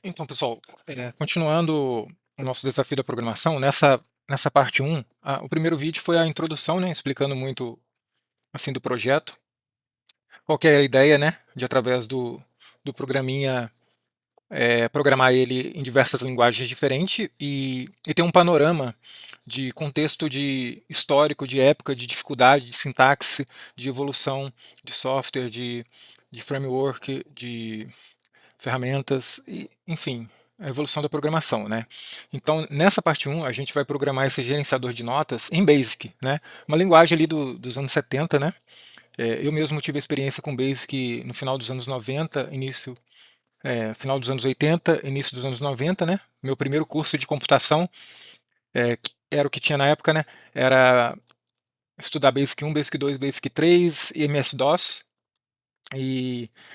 Então, pessoal, continuando o nosso desafio da programação, nessa parte um, o primeiro vídeo foi a introdução, né, explicando muito assim do projeto, qual que é a ideia, né, de através do programinha programar ele em diversas linguagens diferentes e ter um panorama de contexto de histórico, de época, de dificuldade, de sintaxe, de evolução de software, de framework, de ferramentas, e, enfim, a evolução da programação, né? Então, nessa parte um, a gente vai programar esse gerenciador de notas em Basic, né? Uma linguagem ali dos anos 70, né? Eu mesmo tive experiência com Basic no final dos anos 90, final dos anos 80, início dos anos 90, né? Meu primeiro curso de computação, que era o que tinha na época, né? Era estudar Basic 1, Basic 2, Basic 3 e MS-DOS,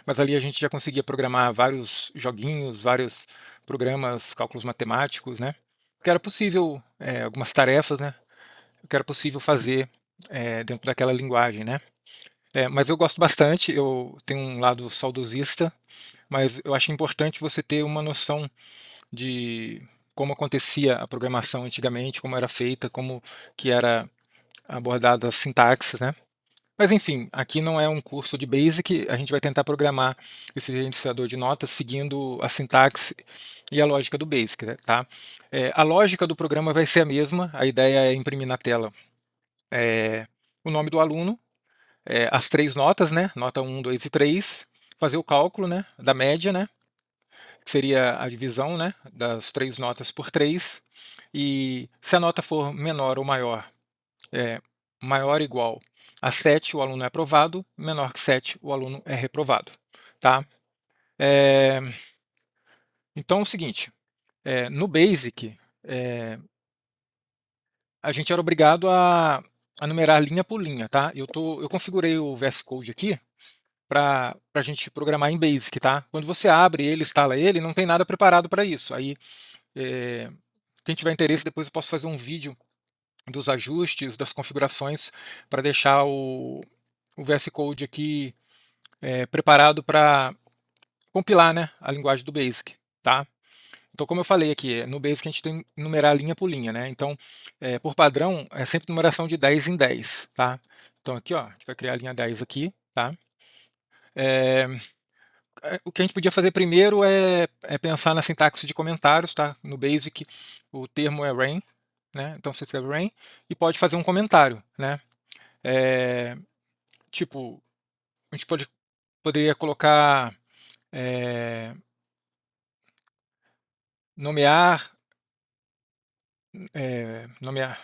mas ali a gente já conseguia programar vários joguinhos, vários programas, cálculos matemáticos, né? Que era possível, algumas tarefas, né? Que era possível fazer dentro daquela linguagem, né? Mas eu gosto bastante, eu tenho um lado saudosista, mas eu acho importante você ter uma noção de como acontecia a programação antigamente, como era feita, como que era abordada as sintaxes, né? Mas enfim, aqui não é um curso de Basic, a gente vai tentar programar esse gerenciador de notas seguindo a sintaxe e a lógica do Basic, né, tá? A lógica do programa vai ser a mesma, a ideia é imprimir na tela o nome do aluno, as três notas, né? Nota 1, 2 e 3, fazer o cálculo, né, da média, né? Que seria a divisão, né, das três notas por 3, e se a nota for menor ou maior, é, maior ou igual a 7, o aluno é aprovado, menor que 7, o aluno é reprovado. Tá? É, então é o seguinte, no Basic, a gente era obrigado a numerar linha por linha. Tá? Eu configurei o VS Code aqui para a gente programar em Basic. Tá? Quando você abre ele, instala ele, não tem nada preparado para isso. Aí, quem tiver interesse, depois eu posso fazer um vídeo dos ajustes, das configurações, para deixar o VS Code aqui preparado para compilar, né, a linguagem do Basic, tá? Então, como eu falei aqui, no Basic a gente tem que numerar linha por linha, né? Então, por padrão, é sempre numeração de 10 em 10, tá? Então aqui, ó, a gente vai criar a linha 10 aqui, tá? É, o que a gente podia fazer primeiro é pensar na sintaxe de comentários, tá? No Basic, o termo é rain, né? Então você escreve rain e pode fazer um comentário, né? É, tipo, a gente poderia colocar é, nomear, nomear.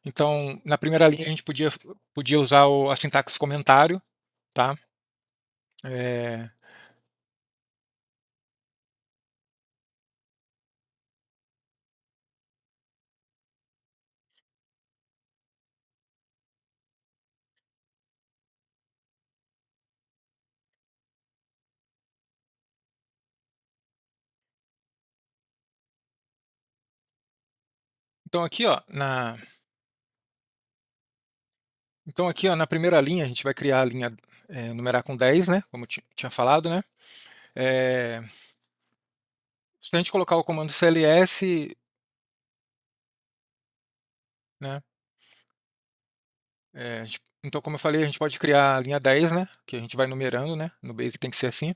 Então, na primeira linha a gente podia usar a sintaxe comentário, tá? É, então aqui, ó, na primeira linha a gente vai criar a linha numerar com 10, né? Como eu tinha falado, né? É, se a gente colocar o comando cls, né? Então, como eu falei, a gente pode criar a linha 10, né? Que a gente vai numerando, né? No Basic tem que ser assim.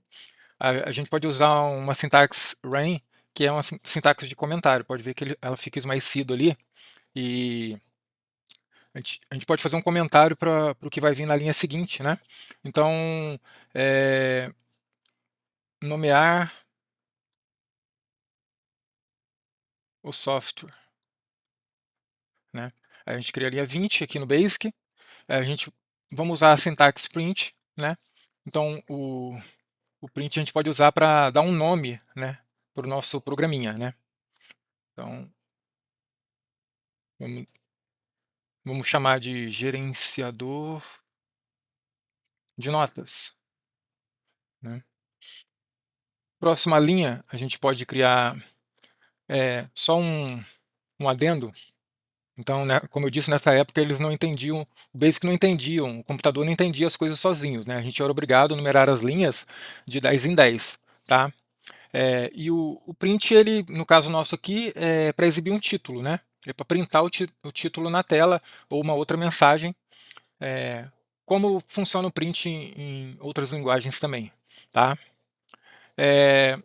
A gente pode usar uma sintaxe rain, que é uma sintaxe de comentário. Pode ver que ela fica esmaecido ali. E a gente pode fazer um comentário para o que vai vir na linha seguinte, né? Então, é, nomear o software, né? A gente cria a linha 20 aqui no Basic. Vamos usar a sintaxe print, né? Então, o print a gente pode usar para dar um nome, né, para o nosso programinha, né? Então, vamos, vamos chamar de gerenciador de notas, né? Próxima linha, a gente pode criar só um adendo. Então, né, como eu disse, nessa época eles não entendiam, o Basic não entendiam, o computador não entendia as coisas sozinhos, né? A gente era obrigado a numerar as linhas de 10 em 10, tá? E o print, ele, no caso nosso aqui, é para exibir um título, né? É para printar o título na tela ou uma outra mensagem, é, como funciona o print em outras linguagens também, tá? É,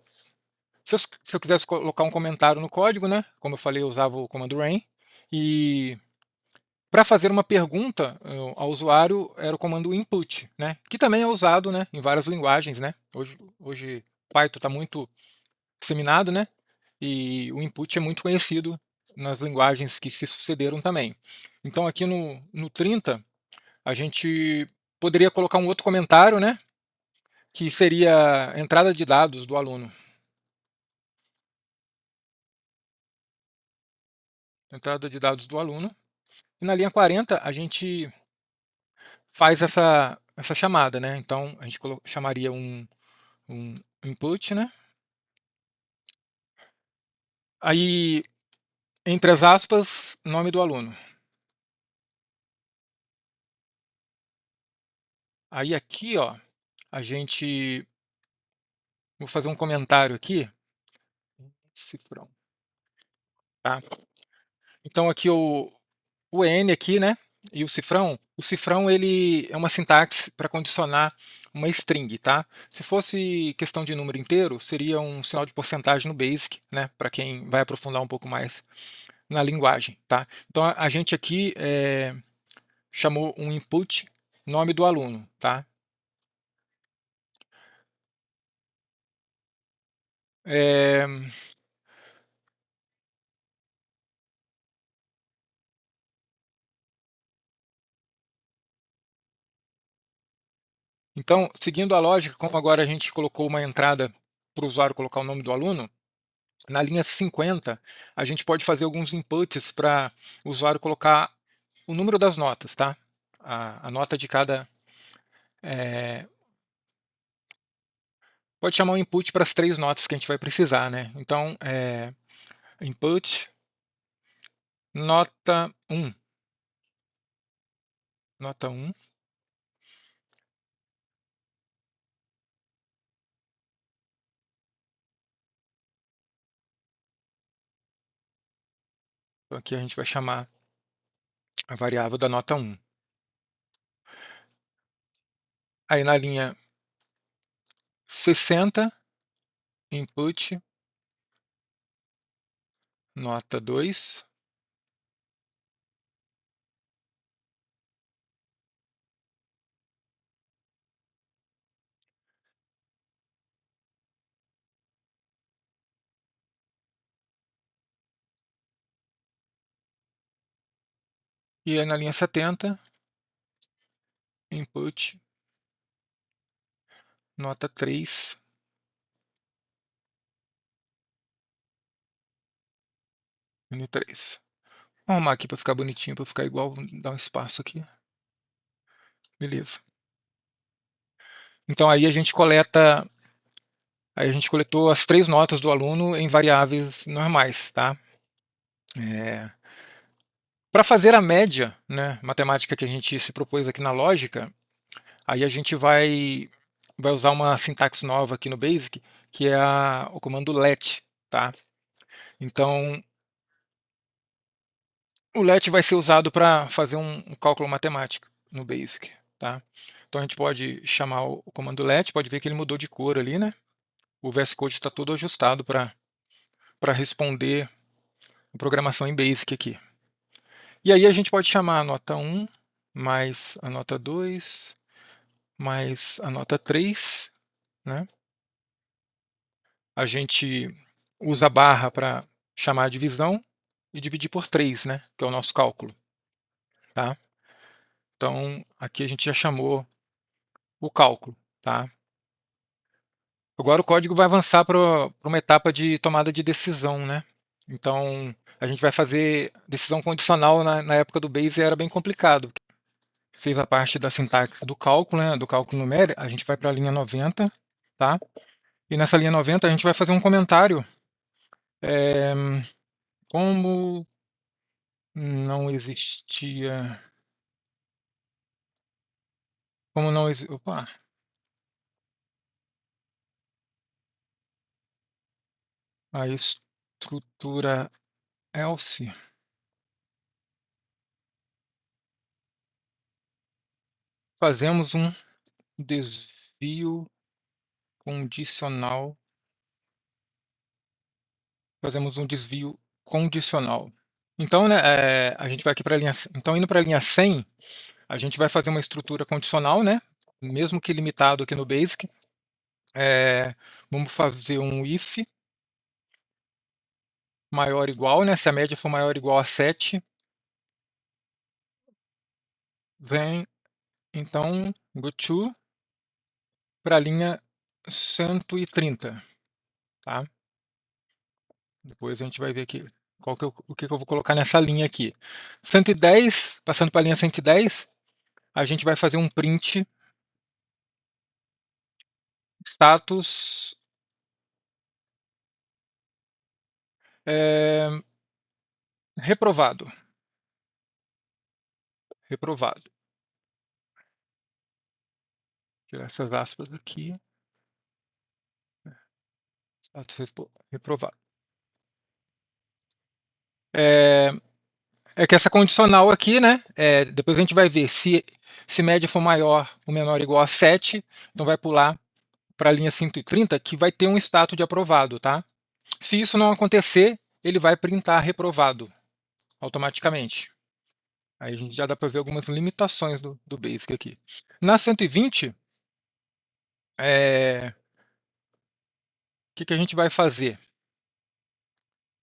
se eu quisesse colocar um comentário no código, né? Como eu falei, eu usava o comando rain. E para fazer uma pergunta ao usuário era o comando input, né? Que também é usado, né, em várias linguagens, né? Hoje Python está muito disseminado, né? E o input é muito conhecido nas linguagens que se sucederam também. Então aqui no 30 a gente poderia colocar um outro comentário, né? Que seria a entrada de dados do aluno. Entrada de dados do aluno. E na linha 40 a gente faz essa chamada, né? Então a gente chamaria um input, né? Aí, entre as aspas, nome do aluno. Aí aqui, ó, a gente... Vou fazer um comentário aqui. Cifrão, tá? Então aqui o N aqui, né? E o cifrão ele é uma sintaxe para condicionar uma string, tá? Se fosse questão de número inteiro, seria um sinal de porcentagem no BASIC, né? Para quem vai aprofundar um pouco mais na linguagem, tá? Então a gente aqui chamou um input nome do aluno, tá? É, então, seguindo a lógica, como agora a gente colocou uma entrada para o usuário colocar o nome do aluno, na linha 50 a gente pode fazer alguns inputs para o usuário colocar o número das notas, tá? A nota de cada... é, pode chamar um input para as 3 notas que a gente vai precisar, né? Então, input nota 1. Nota 1. Então aqui a gente vai chamar a variável da nota 1. Aí na linha 60, input nota 2. E aí na linha 70, input nota 3, n 3. Vou arrumar aqui para ficar bonitinho, para ficar igual, vou dar um espaço aqui. Beleza. Então aí a gente coletou as 3 notas do aluno em variáveis normais, tá? Para fazer a média, né, matemática que a gente se propôs aqui na lógica, aí a gente vai usar uma sintaxe nova aqui no Basic, que é o comando let, tá? Então, o let vai ser usado para fazer um cálculo matemático no Basic, tá? Então a gente pode chamar o comando let, pode ver que ele mudou de cor ali, né? O VS Code está todo ajustado para responder a programação em Basic aqui. E aí a gente pode chamar a nota 1 mais a nota 2 mais a nota 3, né? A gente usa a barra para chamar a divisão e dividir por 3, né? Que é o nosso cálculo, tá? Então aqui a gente já chamou o cálculo, tá? Agora o código vai avançar para uma etapa de tomada de decisão, né? Então a gente vai fazer decisão condicional na época do Base era bem complicado. Fez a parte da sintaxe do cálculo, né? Do cálculo numérico, a gente vai para a linha 90, tá? E nessa linha 90 a gente vai fazer um comentário. É, como não existia. Como não existia. Opa! a estrutura else, fazemos um desvio condicional, Então, né, a gente vai aqui para a linha, então indo para a linha 100, a gente vai fazer uma estrutura condicional, né, mesmo que limitado aqui no Basic. Vamos fazer um if maior ou igual, né, se a média for maior ou igual a 7, vem, então, go to para a linha 130, tá? Depois a gente vai ver aqui o que eu vou colocar nessa linha aqui. 110, passando para a linha 110, a gente vai fazer um print status reprovado. Reprovado. Tirar essas aspas aqui. Status reprovado. É que essa condicional aqui, né? Depois a gente vai ver se média for maior ou menor ou igual a 7, então vai pular para a linha 130, que vai ter um status de aprovado, tá? Se isso não acontecer, ele vai printar reprovado automaticamente. Aí a gente já dá para ver algumas limitações do Basic aqui. Na 120, o que a gente vai fazer?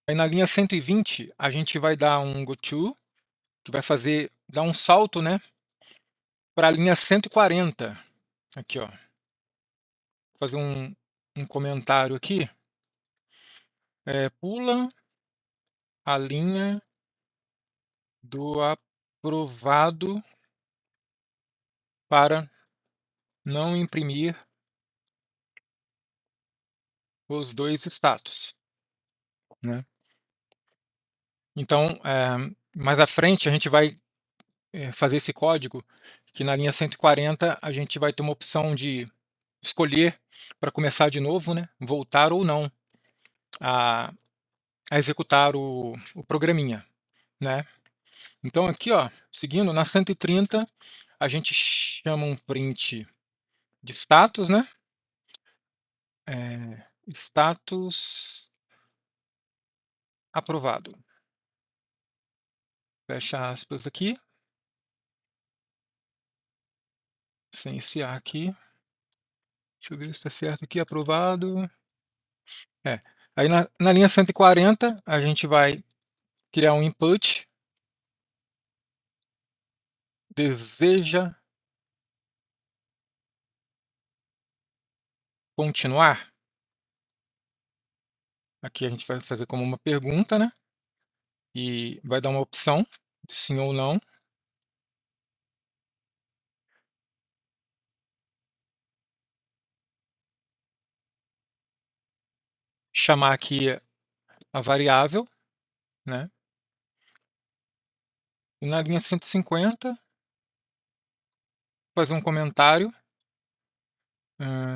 Aí na linha 120, a gente vai dar um goTo, que vai dar um salto, né, para a linha 140. Aqui, ó. Vou fazer um comentário aqui. Pula a linha do aprovado para não imprimir os dois status, né? Então, mais à frente, a gente vai fazer esse código que na linha 140 a gente vai ter uma opção de escolher para começar de novo, né? Voltar ou não a executar o programinha, né? Então aqui, ó, seguindo, na 130, a gente chama um print de status, né? Status aprovado. Fecha aspas aqui. Sem esse A aqui. Deixa eu ver se está certo aqui, aprovado. Aí na linha 140, a gente vai criar um input. Deseja continuar? Aqui a gente vai fazer como uma pergunta, né? E vai dar uma opção de sim ou não. Chamar aqui a variável, né? E na linha 150, fazer um comentário.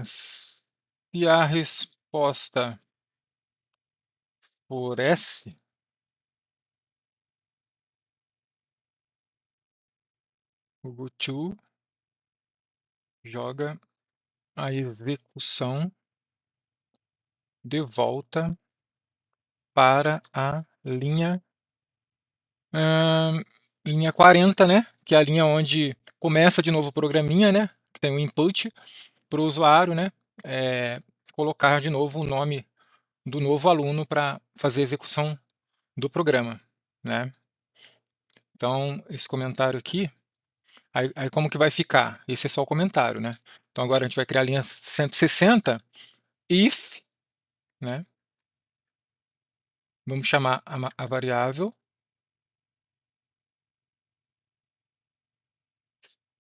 Se a resposta for S, o goTo joga a execução de volta para a linha 40, né? Que é a linha onde começa de novo o programinha, né? Que tem o input para o usuário, né? Colocar de novo o nome do novo aluno para fazer a execução do programa, né? Então, esse comentário aqui, aí como que vai ficar? Esse é só o comentário, né? Então agora a gente vai criar a linha 160, if, né? Vamos chamar a variável.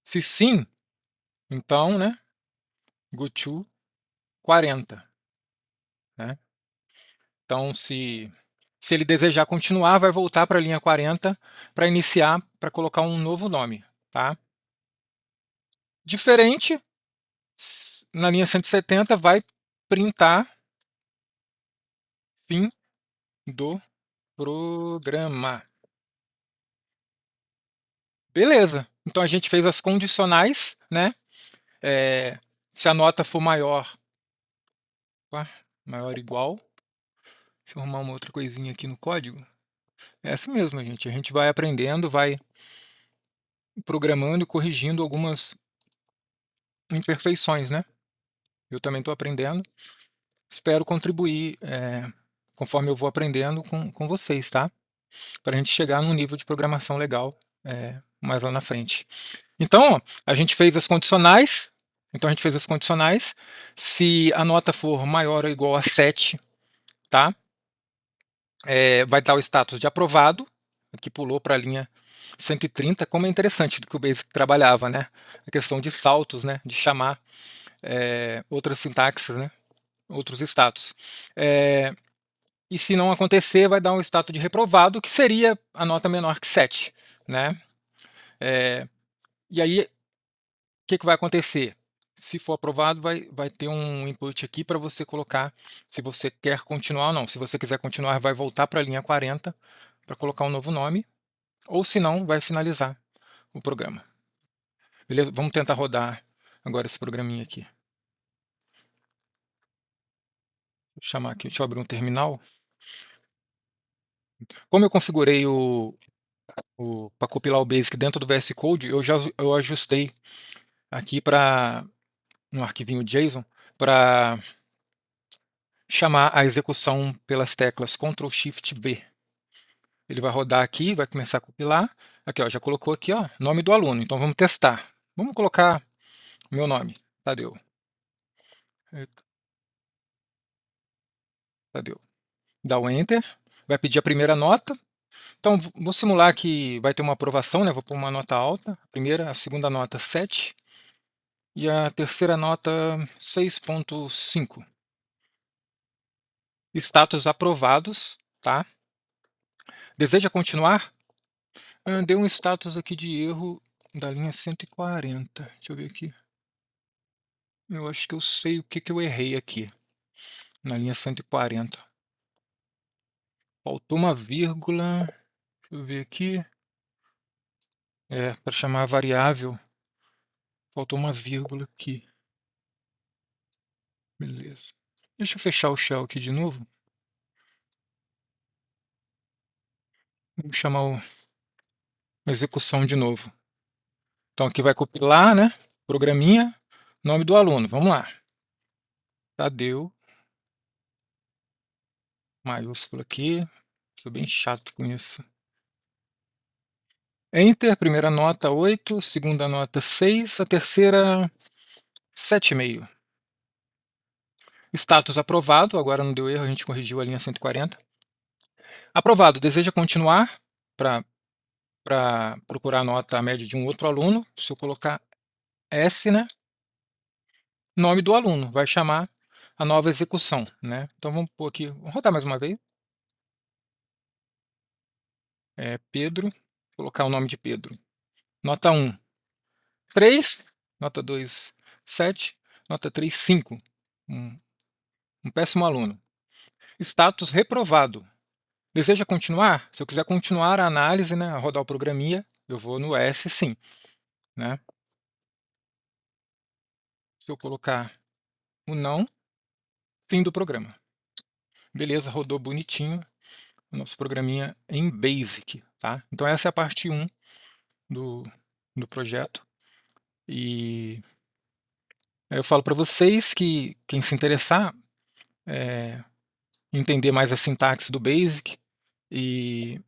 Se sim, então, né? goTo 40, né? Então, se ele desejar continuar, vai voltar para a linha 40 para iniciar, para colocar um novo nome, tá? Diferente, na linha 170 vai printar Fim do programa. Beleza, então a gente fez as condicionais, né? Se a nota for maior, opa, maior ou igual, deixa eu arrumar uma outra coisinha aqui no código. É assim mesmo, gente. A gente vai aprendendo, vai programando e corrigindo algumas imperfeições, né? Eu também estou aprendendo. Espero contribuir, conforme eu vou aprendendo com vocês, tá? Para a gente chegar num nível de programação legal mais lá na frente. Então, ó, a gente fez as condicionais. Então, a gente fez as condicionais. Se a nota for maior ou igual a 7, tá? Vai dar o status de aprovado. Aqui pulou para a linha 130, como é interessante do que o Basic trabalhava, né? A questão de saltos, né? De chamar outras sintaxes, né? Outros status. E se não acontecer, vai dar um status de reprovado, que seria a nota menor que 7, né? E aí, o que vai acontecer? Se for aprovado, vai ter um input aqui para você colocar se você quer continuar ou não. Se você quiser continuar, vai voltar para a linha 40 para colocar um novo nome, ou se não, vai finalizar o programa. Beleza? Vamos tentar rodar agora esse programinha aqui. Vou chamar aqui, deixa eu abrir um terminal. Como eu configurei para compilar o Basic dentro do VS Code, eu ajustei aqui no arquivinho JSON para chamar a execução pelas teclas Ctrl Shift B. Ele vai rodar aqui, vai começar a compilar. Aqui, ó, já colocou aqui, ó, nome do aluno. Então vamos testar. Vamos colocar meu nome, Tadeu. Tadeu. Dá o Enter. Vai pedir a primeira nota. Então vou simular que vai ter uma aprovação, né? Vou pôr uma nota alta. A primeira, a segunda nota 7. E a terceira nota 6.5. Status aprovados, tá? Deseja continuar? Deu um status aqui de erro da linha 140. Deixa eu ver aqui. Eu acho que eu sei o que eu errei aqui na linha 140. Faltou uma vírgula. Deixa eu ver aqui. Para chamar a variável, faltou uma vírgula aqui. Beleza. Deixa eu fechar o shell aqui de novo. Vamos chamar a execução de novo. Então aqui vai compilar, né? Programinha, nome do aluno. Vamos lá. Tadeu. Maiúsculo aqui. Sou bem chato com isso. Enter, primeira nota 8, segunda nota 6, a terceira 7,5. Status aprovado, agora não deu erro, a gente corrigiu a linha 140. Aprovado, deseja continuar para procurar a nota média de um outro aluno. Se eu colocar S, né? Nome do aluno, vai chamar a nova execução, né? Então vamos pôr aqui, vamos rodar mais uma vez. Pedro, colocar o nome de Pedro. Nota 1, 3, nota 2, 7, nota 3, 5. Um péssimo aluno. Status reprovado. Deseja continuar? Se eu quiser continuar a análise, né, a rodar o programinha, eu vou no S, sim. Né? Se eu colocar o não, fim do programa. Beleza, rodou bonitinho o nosso programinha em Basic. Tá? Então essa é a parte 1 do projeto. E eu falo para vocês que quem se interessar entender mais a sintaxe do Basic e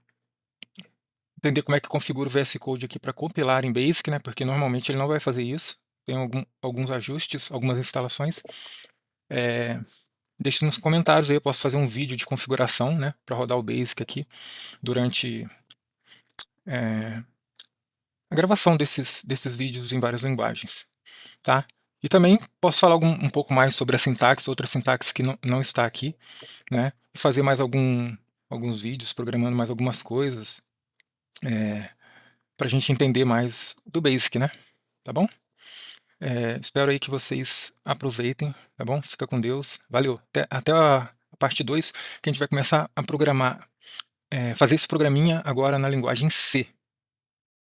entender como é que configura o VS Code aqui para compilar em Basic, né? Porque normalmente ele não vai fazer isso. Tem alguns ajustes, algumas instalações. Deixe nos comentários aí, eu posso fazer um vídeo de configuração, né? Para rodar o Basic aqui durante a gravação desses vídeos em várias linguagens. Tá? E também posso falar um pouco mais sobre a sintaxe, outra sintaxe que não está aqui, né? E fazer mais alguns vídeos, programando mais algumas coisas, para a gente entender mais do Basic, né? Tá bom? Espero aí que vocês aproveitem, tá bom? Fica com Deus. Valeu. Até a a parte 2, que a gente vai começar a programar, fazer esse programinha agora na linguagem C.